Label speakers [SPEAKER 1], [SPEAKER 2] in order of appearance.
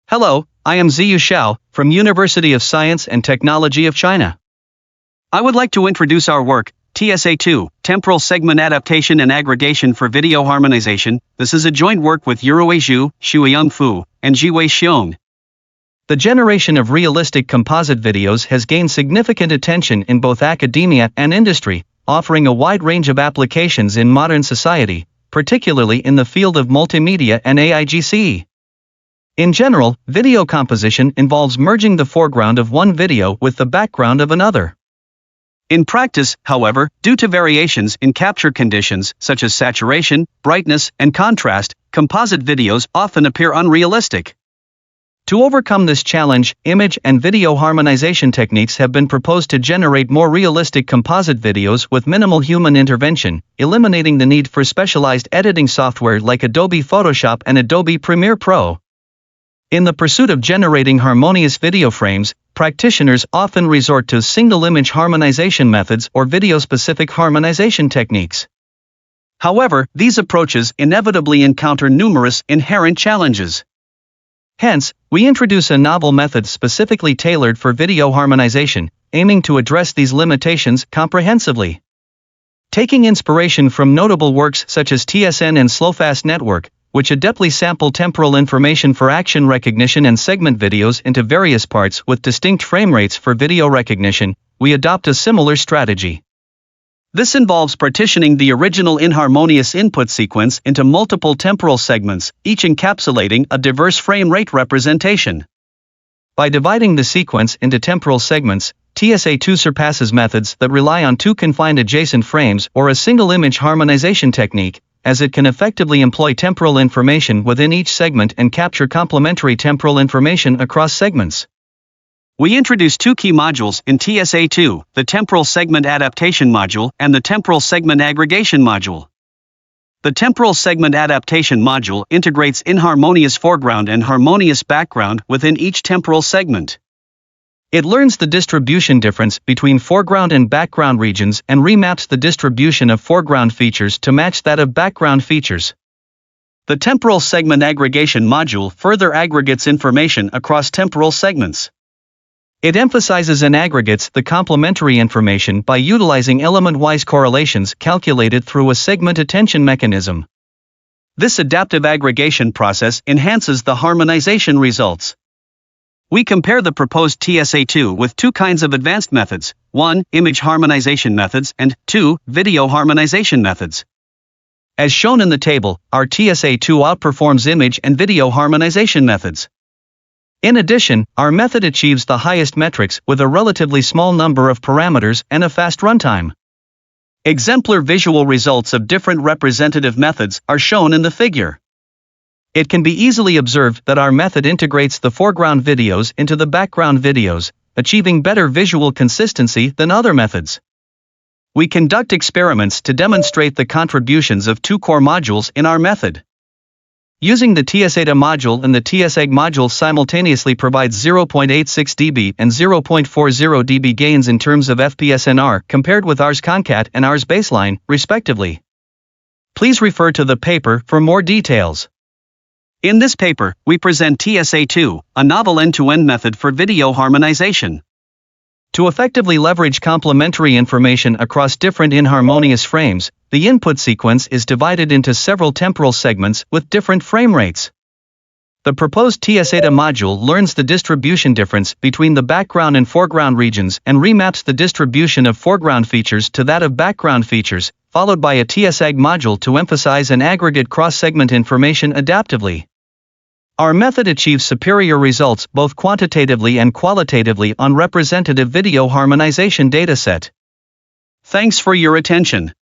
[SPEAKER 1] Hello, I am Zeyu Xiao, from University of Science and Technology of China. I would like to introduce our work, TSA2, Temporal Segment Adaptation and Aggregation for Video Harmonization. This is a joint work with Yurui Zhu, Xueyang and Zhiwei Xiong. The generation of realistic composite videos has gained significant attention in both academia and industry, offering a wide range of applications in modern society, particularly in the field of multimedia and AIGC. In general, video composition involves merging the foreground of one video with the background of another. In practice, however, due to variations in capture conditions such as saturation, brightness, and contrast, composite videos often appear unrealistic. To overcome this challenge, image and video harmonization techniques have been proposed to generate more realistic composite videos with minimal human intervention, eliminating the need for specialized editing software like Adobe Photoshop and Adobe Premiere Pro. In the pursuit of generating harmonious video frames, practitioners often resort to single-image harmonization methods or video-specific harmonization techniques. However, these approaches inevitably encounter numerous inherent challenges. Hence, we introduce a novel method specifically tailored for video harmonization, aiming to address these limitations comprehensively. Taking inspiration from notable works such as TSN and Slowfast Network, which adeptly sample temporal information for action recognition and segment videos into various parts with distinct frame rates for video recognition, we adopt a similar strategy. This involves partitioning the original inharmonious input sequence into multiple temporal segments, each encapsulating a diverse frame rate representation. By dividing the sequence into temporal segments, TSA2 surpasses methods that rely on two confined adjacent frames or a single image harmonization technique, as it can effectively employ temporal information within each segment and capture complementary temporal information across segments. We introduce two key modules in TSA2, the Temporal Segment Adaptation module and the Temporal Segment Aggregation module. The Temporal Segment Adaptation module integrates inharmonious foreground and harmonious background within each temporal segment. It learns the distribution difference between foreground and background regions and remaps the distribution of foreground features to match that of background features. The Temporal Segment Aggregation module further aggregates information across temporal segments. It emphasizes and aggregates the complementary information by utilizing element-wise correlations calculated through a segment attention mechanism. This adaptive aggregation process enhances the harmonization results. We compare the proposed TSA2 with two kinds of advanced methods: 1. Image harmonization methods and 2. Video harmonization methods. As shown in the table, our TSA2 outperforms image and video harmonization methods. In addition, our method achieves the highest metrics with a relatively small number of parameters and a fast runtime. Exemplar visual results of different representative methods are shown in the figure. It can be easily observed that our method integrates the foreground videos into the background videos, achieving better visual consistency than other methods. We conduct experiments to demonstrate the contributions of two core modules in our method. Using the TSA2 module and the TSA module simultaneously provides 0.86 dB and 0.40 dB gains in terms of FPS/NR compared with Rs concat and Rs baseline, respectively. Please refer to the paper for more details. In this paper, we present TSA2, a novel end-to-end method for video harmonization. To effectively leverage complementary information across different inharmonious frames, the input sequence is divided into several temporal segments with different frame rates. The proposed TSA2 module learns the distribution difference between the background and foreground regions and remaps the distribution of foreground features to that of background features, followed by a TSAG module to emphasize and aggregate cross-segment information adaptively. Our method achieves superior results both quantitatively and qualitatively on representative video harmonization dataset. Thanks for your attention.